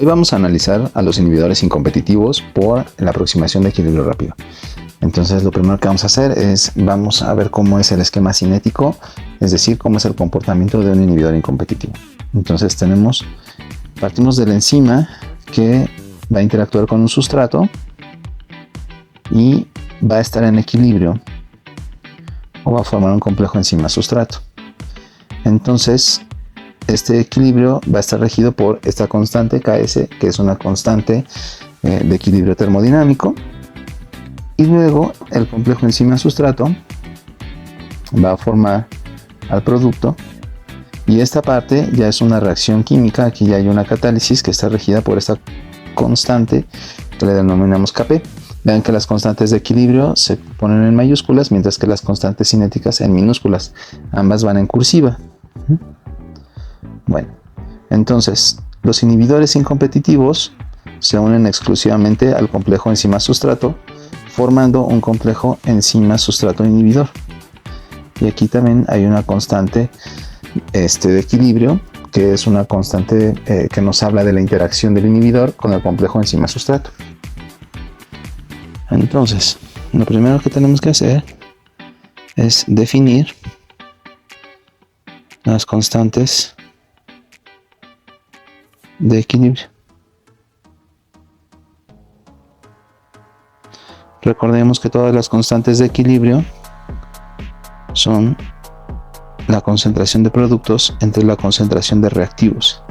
Hoy vamos a analizar a los inhibidores incompetitivos por la aproximación de equilibrio rápido. Entonces lo primero que vamos a hacer es, vamos a ver cómo es el esquema cinético, es decir, cómo es el comportamiento de un inhibidor incompetitivo. Entonces partimos de la enzima que va a interactuar con un sustrato y va a estar en equilibrio o va a formar un complejo enzima-sustrato. Entonces, este equilibrio va a estar regido por esta constante Ks, que es una constante de equilibrio termodinámico. Y luego el complejo enzima-sustrato va a formar al producto. Y esta parte ya es una reacción química. Aquí ya hay una catálisis que está regida por esta constante que le denominamos Kp. Vean que las constantes de equilibrio se ponen en mayúsculas, mientras que las constantes cinéticas en minúsculas. Ambas van en cursiva. Bueno, entonces los inhibidores incompetitivos se unen exclusivamente al complejo enzima-sustrato, formando un complejo enzima-sustrato inhibidor. Y aquí también hay una constante de equilibrio, que es una constante que nos habla de la interacción del inhibidor con el complejo enzima-sustrato. Entonces, lo primero que tenemos que hacer es definir las constantes de equilibrio. Recordemos que todas las constantes de equilibrio son la concentración de productos entre la concentración de reactivos.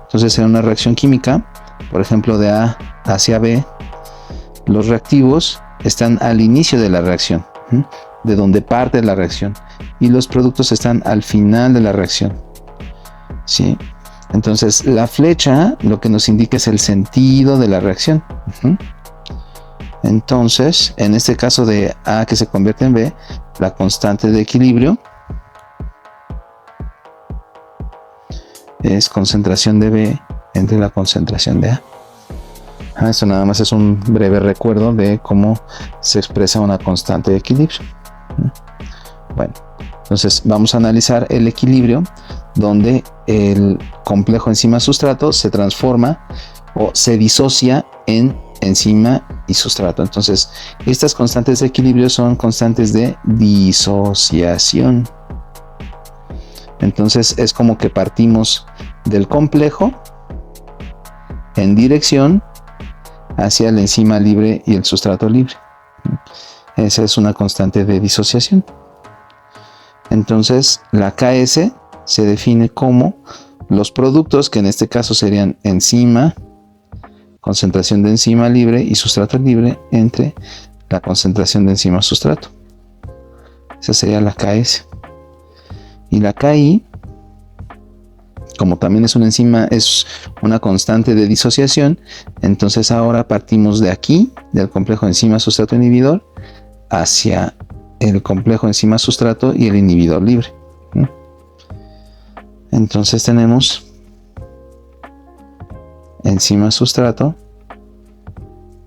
Entonces, en una reacción química, por ejemplo, de A hacia B, los reactivos están al inicio de la reacción, de donde parte la reacción, y los productos están al final de la reacción. ¿Sí? Entonces, la flecha lo que nos indica es el sentido de la reacción. Entonces, en este caso de A que se convierte en B, la constante de equilibrio es concentración de B entre la concentración de A. Esto nada más es un breve recuerdo de cómo se expresa una constante de equilibrio. Bueno, entonces vamos a analizar el equilibrio donde el complejo enzima-sustrato se transforma o se disocia en enzima y sustrato. Entonces, estas constantes de equilibrio son constantes de disociación. Entonces, es como que partimos del complejo en dirección hacia el enzima libre y el sustrato libre. Esa es una constante de disociación. Entonces, la Ks se define como los productos, que en este caso serían enzima, concentración de enzima libre y sustrato libre entre la concentración de enzima sustrato. Esa sería la Ks. Y la Ki, como también es una enzima, es una constante de disociación. Entonces ahora partimos de aquí, del complejo enzima-sustrato inhibidor, hacia el complejo enzima-sustrato y el inhibidor libre. Entonces tenemos enzima-sustrato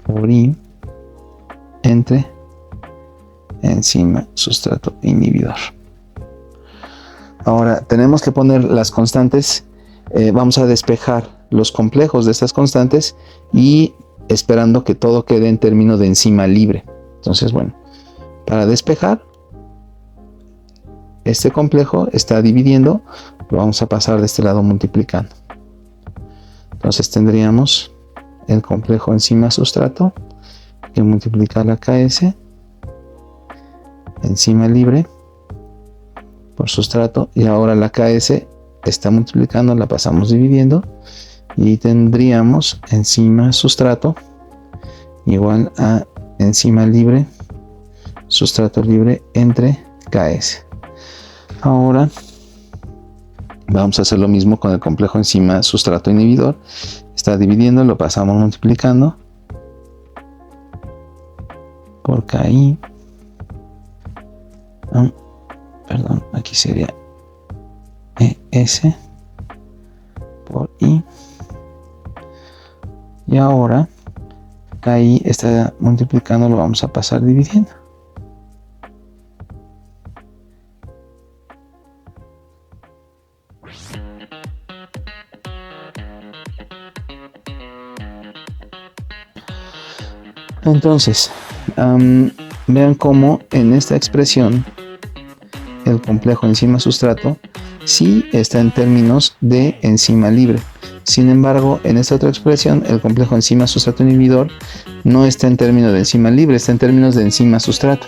por I entre enzima-sustrato inhibidor. Ahora tenemos que poner las constantes, vamos a despejar los complejos de estas constantes y esperando que todo quede en términos de enzima libre. Entonces, bueno, para despejar este complejo está dividiendo, lo vamos a pasar de este lado multiplicando. Entonces tendríamos el complejo enzima-sustrato que multiplica la Ks, enzima libre por sustrato, y ahora la Ks está multiplicando, la pasamos dividiendo y tendríamos enzima sustrato igual a enzima libre sustrato libre entre Ks. Ahora vamos a hacer lo mismo con el complejo enzima sustrato inhibidor. Está dividiendo, lo pasamos multiplicando por Ki. Perdón, aquí sería ES por I. Y ahora Ki está multiplicando, lo vamos a pasar dividiendo. Entonces, vean cómo en esta expresión el complejo enzima-sustrato sí está en términos de enzima libre. Sin embargo, en esta otra expresión, el complejo enzima-sustrato-inhibidor no está en términos de enzima libre, está en términos de enzima-sustrato.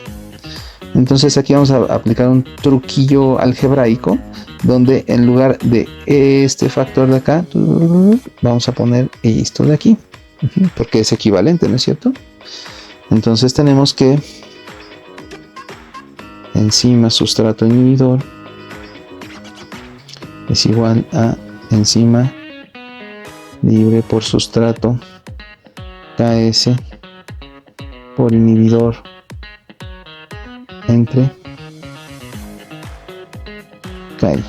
Entonces aquí vamos a aplicar un truquillo algebraico, donde en lugar de este factor de acá, vamos a poner esto de aquí, porque es equivalente, ¿no es cierto? Entonces tenemos que enzima-sustrato-inhibidor es igual a enzima libre por sustrato Ks por inhibidor entre Ki.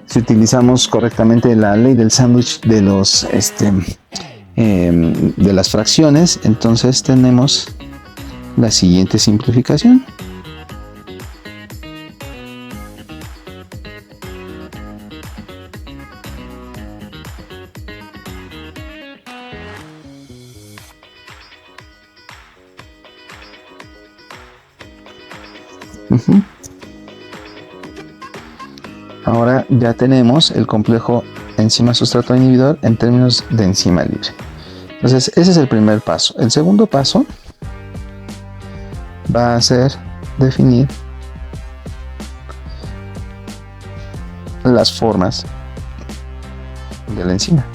Si utilizamos correctamente la ley del sándwich de los de las fracciones, entonces tenemos la siguiente simplificación. Ahora ya tenemos el complejo enzima-sustrato inhibidor en términos de enzima libre. Entonces ese es el primer paso. El segundo paso va a ser definir las formas de la enzima.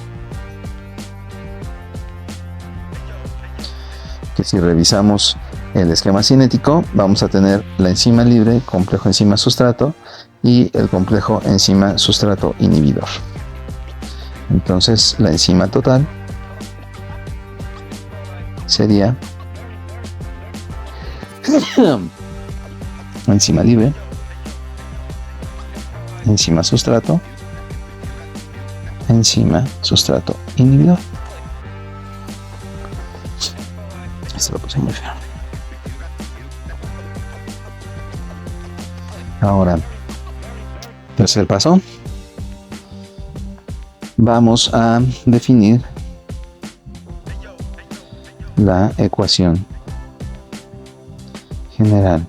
Que si revisamos el esquema cinético, vamos a tener la enzima libre, complejo enzima-sustrato y el complejo enzima-sustrato inhibidor. Entonces la enzima total sería enzima libre, enzima-sustrato, enzima-sustrato inhibidor. Esto lo puse muy feo. Ahora, tercer paso, vamos a definir la ecuación general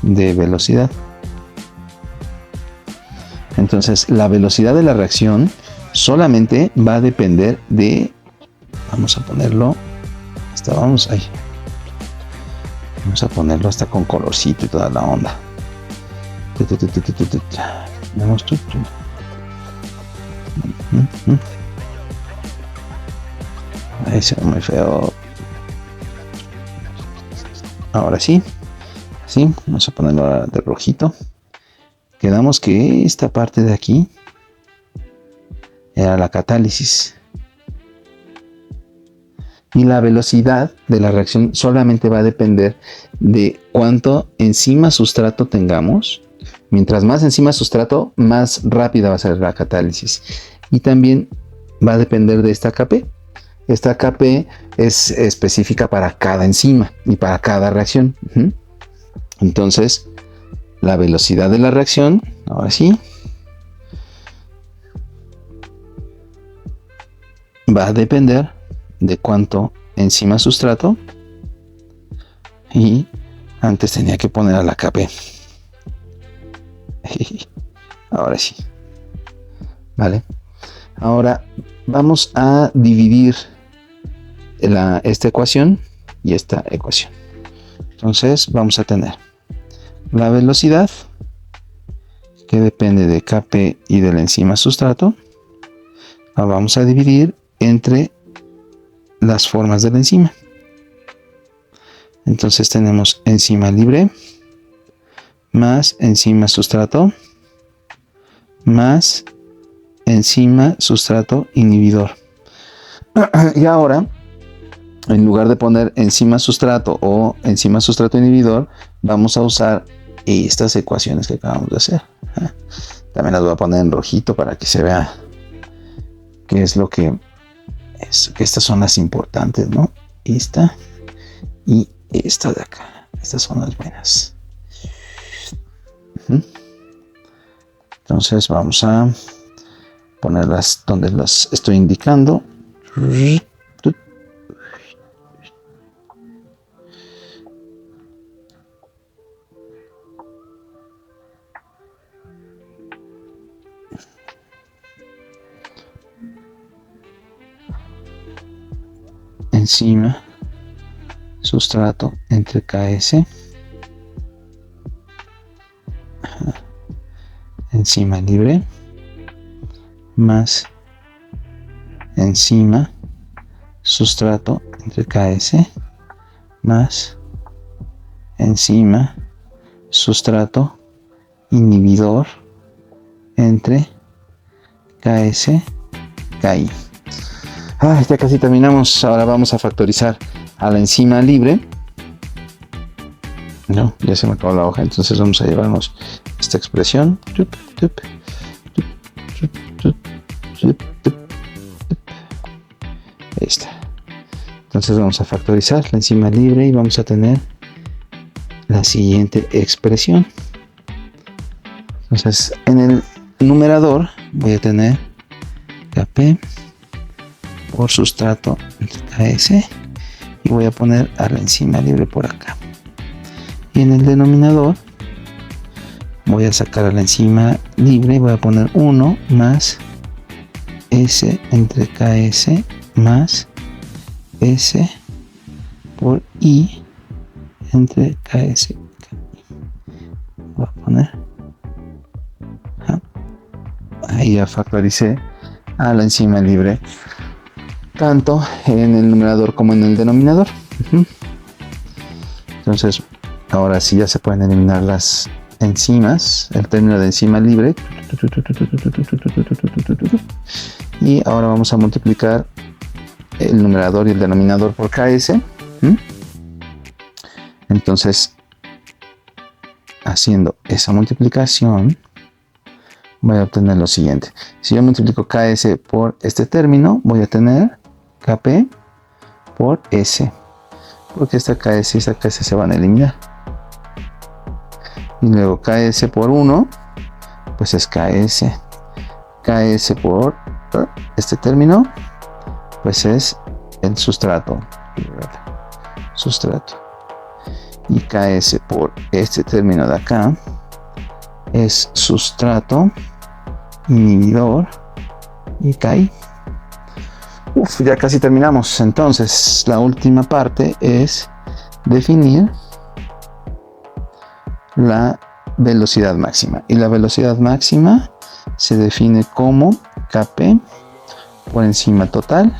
de velocidad. Entonces, la velocidad de la reacción solamente va a depender de, vamos a ponerlo, vamos a ponerlo hasta con colorcito y toda la onda. Ahí se ve muy feo. Ahora sí, vamos a ponerlo de rojito. Quedamos que esta parte de aquí era la catálisis. Y la velocidad de la reacción solamente va a depender de cuánto enzima-sustrato tengamos. Mientras más enzima-sustrato, más rápida va a ser la catálisis. Y también va a depender de esta Kp. Esta Kp es específica para cada enzima y para cada reacción. Entonces, la velocidad de la reacción, ahora sí, va a depender de cuánto enzima-sustrato, y antes tenía que poner a la Kp. Ahora sí, vale. Ahora vamos a dividir esta ecuación y esta ecuación. Entonces vamos a tener la velocidad, que depende de Kp y del enzima-sustrato. La vamos a dividir entre las formas de la enzima. Entonces tenemos enzima libre más enzima-sustrato más enzima-sustrato inhibidor. Y ahora, en lugar de poner enzima-sustrato o enzima-sustrato inhibidor, vamos a usar estas ecuaciones que acabamos de hacer. También las voy a poner en rojito para que se vea qué es lo que es, que estas son las importantes, ¿no? Esta y esta de acá. Estas son las buenas. Entonces vamos a ponerlas donde las estoy indicando. enzima sustrato entre Ks, enzima libre, más enzima sustrato entre Ks, más enzima sustrato inhibidor entre Ks, Ki. Ya casi terminamos. Ahora vamos a factorizar a la enzima libre. No, ya se me acabó la hoja, entonces vamos a llevarnos esta expresión. Ahí está. Entonces vamos a factorizar la enzima libre y vamos a tener la siguiente expresión. Entonces en el numerador voy a tener Kp por sustrato entre Ks y voy a poner a la enzima libre por acá. Y en el denominador voy a sacar a la enzima libre y voy a poner 1 más S entre Ks más S por I entre Ks. Voy a poner. Ahí ya factoricé a la enzima libre tanto en el numerador como en el denominador. Entonces ahora sí ya se pueden eliminar las enzimas, el término de enzima libre, y ahora vamos a multiplicar el numerador y el denominador por Ks. Entonces, haciendo esa multiplicación voy a obtener lo siguiente. Si yo multiplico Ks por este término, voy a tener Kp por S, porque esta Ks y esta Ks se van a eliminar. Y luego Ks por 1, pues es Ks. Ks por este término, pues es el sustrato. Y Ks por este término de acá es sustrato inhibidor y Ki. Ya casi terminamos. Entonces la última parte es definir la velocidad máxima, y la velocidad máxima se define como Kp por enzima total,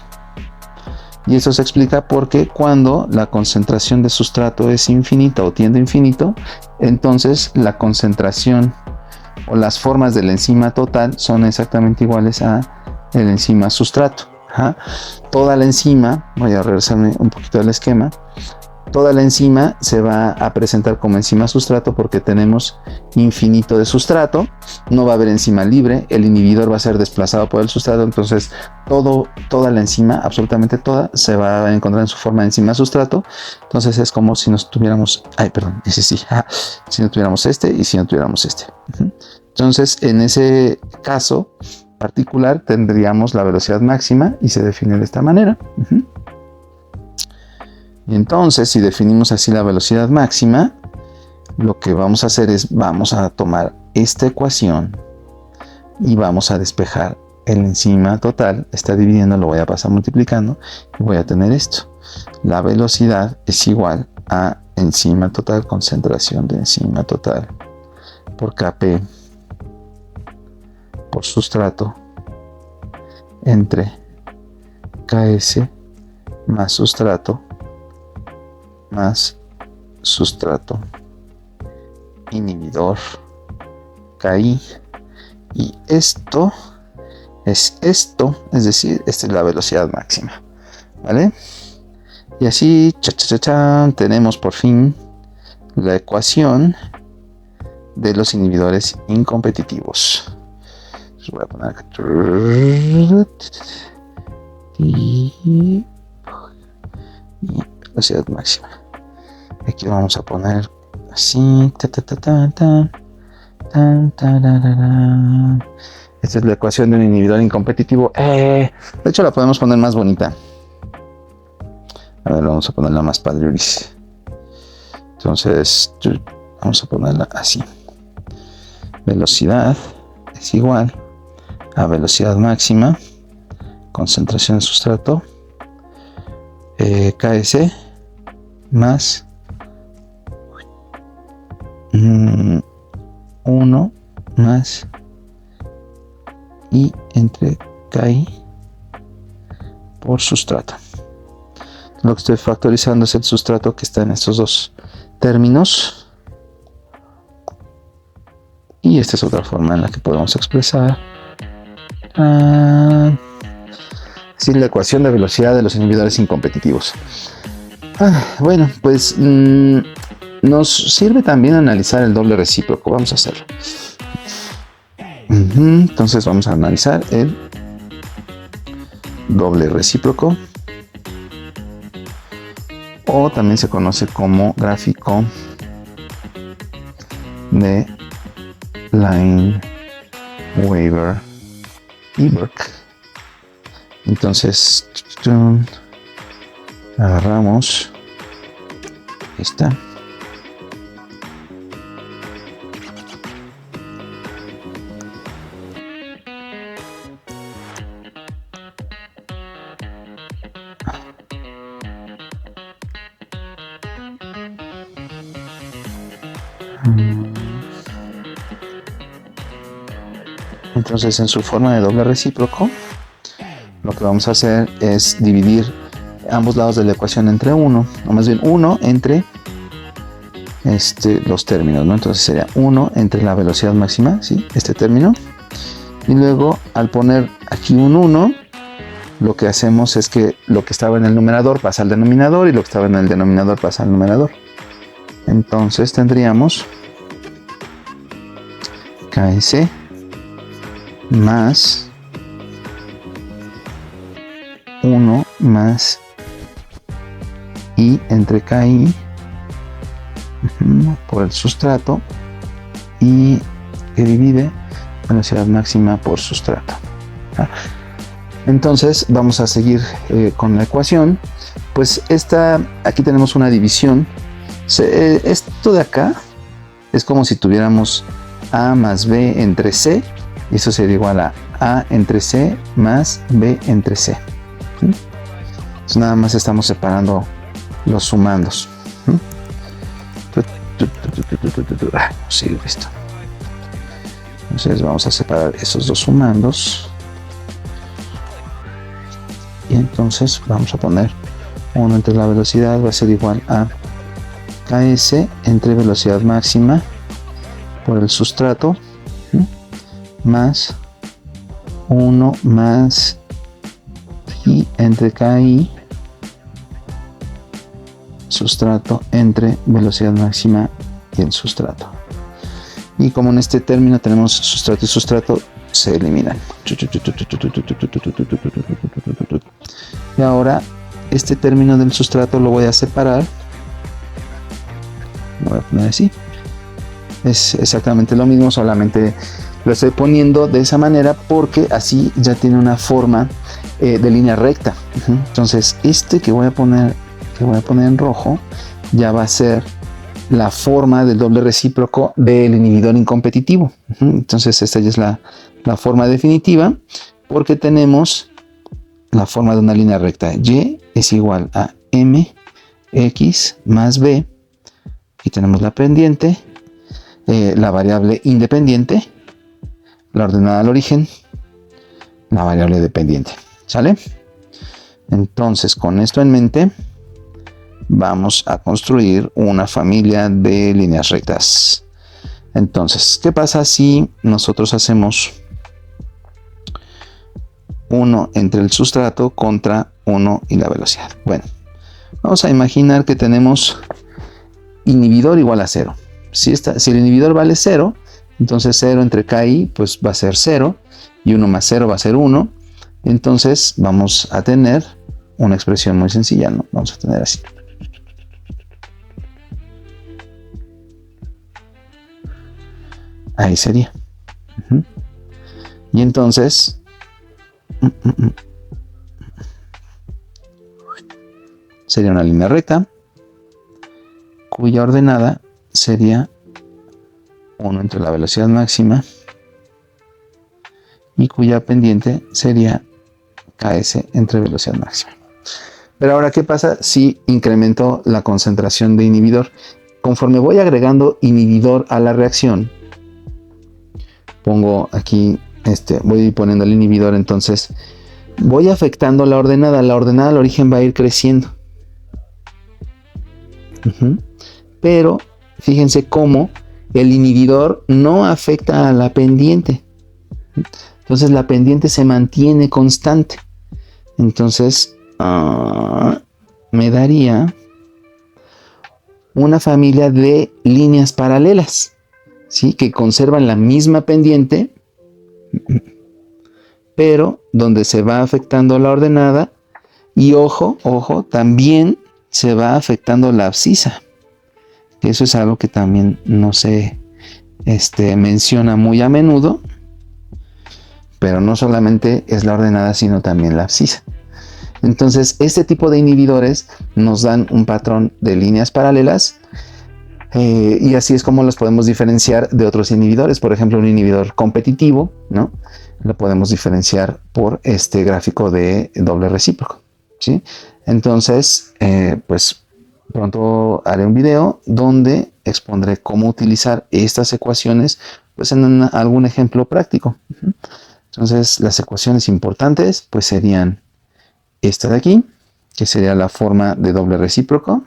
y eso se explica porque cuando la concentración de sustrato es infinita o tiende a infinito, entonces la concentración o las formas de la enzima total son exactamente iguales a el enzima sustrato. Toda la enzima, voy a regresarme un poquito al esquema, toda la enzima se va a presentar como enzima sustrato porque tenemos infinito de sustrato, no va a haber enzima libre, el inhibidor va a ser desplazado por el sustrato, entonces toda la enzima, absolutamente toda, se va a encontrar en su forma de enzima sustrato. Entonces es como si nos tuviéramos, si no tuviéramos este y si no tuviéramos este. Entonces en ese caso particular tendríamos la velocidad máxima y se define de esta manera. Y entonces, si definimos así la velocidad máxima, lo que vamos a hacer es, vamos a tomar esta ecuación y vamos a despejar el enzima total. Está dividiendo, lo voy a pasar multiplicando y voy a tener esto. La velocidad es igual a enzima total, concentración de enzima total, por Kp por sustrato entre Ks más sustrato inhibidor Ki, y esto es decir, esta es la velocidad máxima, ¿vale? Y así tenemos por fin la ecuación de los inhibidores incompetitivos. Voy a poner acá y velocidad máxima. Aquí vamos a poner así. Esta es la ecuación de un inhibidor incompetitivo. De hecho la podemos poner más bonita. A ver, vamos a ponerla más padriuris. Entonces vamos a ponerla así. Velocidad es igual a velocidad máxima, concentración de sustrato, KS más 1 más I entre KI por sustrato. Lo que estoy factorizando es el sustrato que está en estos dos términos. Y esta es otra forma en la que podemos expresar así la ecuación de velocidad de los inhibidores incompetitivos. Bueno, pues nos sirve también analizar el doble recíproco. Vamos a hacerlo. Entonces vamos a analizar el doble recíproco, o también se conoce como gráfico de Lineweaver-Ebert. Entonces agarramos esta entonces en su forma de doble recíproco lo que vamos a hacer es dividir ambos lados de la ecuación entre 1, o más bien 1 entre los términos, ¿no? Entonces sería 1 entre la velocidad máxima, ¿sí? Este término, y luego al poner aquí un 1, lo que hacemos es que lo que estaba en el numerador pasa al denominador y lo que estaba en el denominador pasa al numerador. Entonces tendríamos KS más 1 más I entre KI por el sustrato, y que divide velocidad máxima por sustrato. Entonces vamos a seguir con la ecuación. Pues aquí tenemos una división. Esto de acá es como si tuviéramos A más B entre C, y eso sería igual a A entre C más B entre C. Entonces nada más estamos separando los sumandos. No sirve esto. Entonces vamos a separar esos dos sumandos. Y entonces vamos a poner 1 entre la velocidad, va a ser igual a KS entre velocidad máxima por el sustrato, más 1 más I entre KI sustrato entre velocidad máxima y el sustrato. Y como en este término tenemos sustrato y sustrato, se eliminan. Y ahora este término del sustrato lo voy a separar. Lo voy a poner así. Es exactamente lo mismo, solamente lo estoy poniendo de esa manera porque así ya tiene una forma de línea recta. Entonces este que voy a poner en rojo ya va a ser la forma del doble recíproco del inhibidor incompetitivo. Entonces esta ya es la forma definitiva, porque tenemos la forma de una línea recta. Y es igual a mx más b, y tenemos la pendiente, la variable independiente, la ordenada al origen, la variable dependiente. ¿Sale? Entonces con esto en mente vamos a construir una familia de líneas rectas. Entonces, ¿qué pasa si nosotros hacemos 1 entre el sustrato contra 1 y la velocidad? Bueno, vamos a imaginar que tenemos inhibidor igual a 0. Si el inhibidor vale 0, entonces 0 entre KI pues va a ser 0, y 1 más 0 va a ser 1. Entonces vamos a tener una expresión muy sencilla, ¿no? Vamos a tener así. Ahí sería. Y entonces sería una línea recta cuya ordenada sería 1 entre la velocidad máxima y cuya pendiente sería KS entre velocidad máxima. Pero ahora, ¿qué pasa si incremento la concentración de inhibidor? Conforme voy agregando inhibidor a la reacción, pongo aquí, voy poniendo el inhibidor, entonces voy afectando la ordenada al origen va a ir creciendo. Pero fíjense cómo el inhibidor no afecta a la pendiente. Entonces la pendiente se mantiene constante. Entonces me daría una familia de líneas paralelas, ¿sí? Que conservan la misma pendiente, pero donde se va afectando la ordenada y ojo, también se va afectando la abscisa. Eso es algo que también no se menciona muy a menudo, pero no solamente es la ordenada, sino también la abscisa. Entonces, este tipo de inhibidores nos dan un patrón de líneas paralelas y así es como los podemos diferenciar de otros inhibidores. Por ejemplo, un inhibidor competitivo, ¿no? Lo podemos diferenciar por este gráfico de doble recíproco, ¿sí? Entonces, pues pronto haré un video donde expondré cómo utilizar estas ecuaciones pues en algún ejemplo práctico. Entonces, las ecuaciones importantes pues serían esta de aquí, que sería la forma de doble recíproco,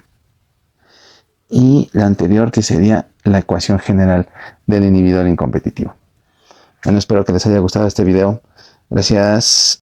y la anterior, que sería la ecuación general del inhibidor incompetitivo. Bueno, espero que les haya gustado este video. Gracias.